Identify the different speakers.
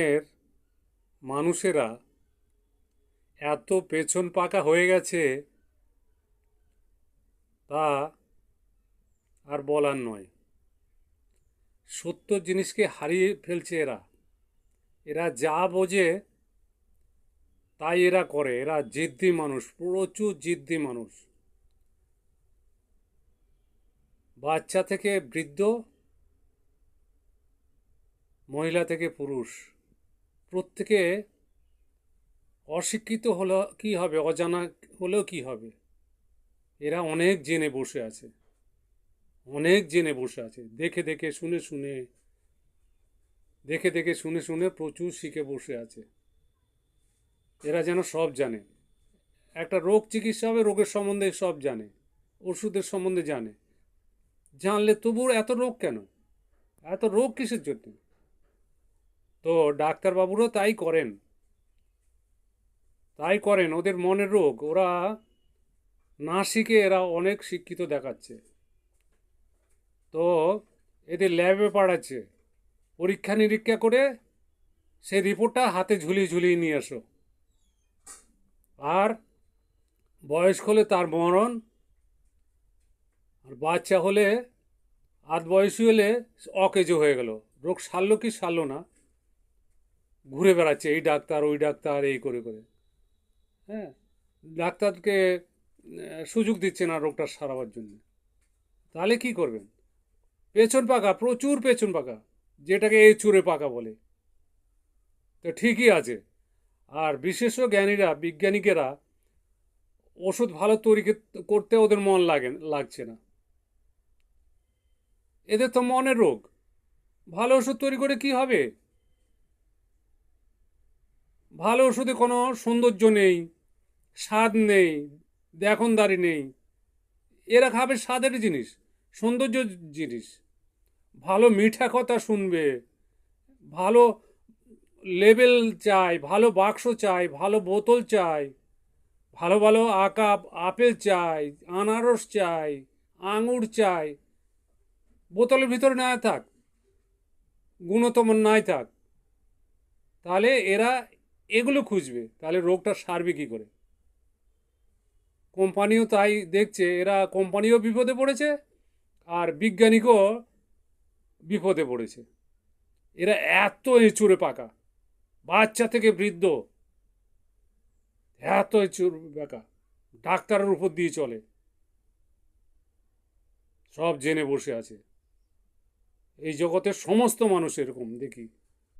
Speaker 1: এর মানুষেরা এত পেছন পাকা হয়ে গেছে, তা আর বলার নয়। সত্য জিনিসকে হারিয়ে ফেলছে এরা। এরা যা বোঝে তাই এরা করে। এরা জিদ্দি মানুষ, প্রচুর জিদ্দি মানুষ। বাচ্চা থেকে বৃদ্ধ, মহিলা থেকে পুরুষ, প্রত্যেকে অশিক্ষিত হলে কি হবে, অজানা হলেও কি হবে, এরা অনেক জেনে বসে আছে। অনেক জেনে বসে আছে। দেখে দেখে শুনে শুনে প্রচুর শিখে বসে আছে। এরা যেন সব জানে। একটা রোগ চিকিৎসা হবে, রোগের সম্বন্ধে সব জানে, ওষুধের সম্বন্ধে জানে। জানলে তবুও এত রোগ কেন? এত রোগ কিসের জন্য? তো ডাক্তারবাবুরাও তাই করেন। ওদের মনের রোগ। ওরা না শিখে এরা অনেক শিক্ষিত দেখাচ্ছে। তো এদের ল্যাবে পাঠাচ্ছে, পরীক্ষা নিরীক্ষা করে সেই রিপোর্টটা হাতে ঝুলিয়ে ঝুলিয়ে নিয়ে এসো। আর বয়স্ক হলে তার মরণ, আর বাচ্চা হলে, আধ বয়সী হলে অকেজো হয়ে গেল। রোগ সারলো কি সারলো না, ঘুরে বেড়াচ্ছে এই ডাক্তার ওই ডাক্তার এই করে করে। হ্যাঁ, ডাক্তারকে সুযোগ দিচ্ছে না রোগটা সারাবার জন্য। তাহলে কি করবেন? পেছন পাকা, প্রচুর পেছন পাকা, যেটাকে এই চুরে পাকা বলে। তো ঠিকই আছে। আর বিশেষজ্ঞ জ্ঞানীরা, বিজ্ঞানিকেরা ওষুধ ভালো তৈরি করতে ওদের মন লাগছে না। এদের তো মনের রোগ। ভালো ওষুধ তৈরি করে কি হবে? ভালো ওষুধে কোনো সৌন্দর্য নেই, স্বাদ নেই, দেখনদারি নেই। এরা খাবে স্বাদের জিনিস, সৌন্দর্য জিনিস। ভালো মিঠা কথা শুনবে, ভালো লেবেল চাই, ভালো বাক্স চাই, ভালো বোতল চাই, ভালো ভালো আপেল চাই, আনারস চাই, আঙুর চাই। বোতলের ভিতরে না থাক, গুণতম নাই থাক, তাহলে এরা এগুলো খুঁজবে। তাহলে রোগটা সারবে কী করে? কোম্পানিও তাই দেখছে। এরা কোম্পানিও বিপদে পড়েছে, আর বিজ্ঞানিকও বিপদে পড়েছে। এরা এত এঁচুড়ে পাকা, বাচ্চা থেকে বৃদ্ধ, এত এঁচুড়ে পাকা, ডাক্তারের উপর দিয়ে চলে, সব জেনে বসে আছে। এই জগতের সমস্ত মানুষ এরকম দেখি।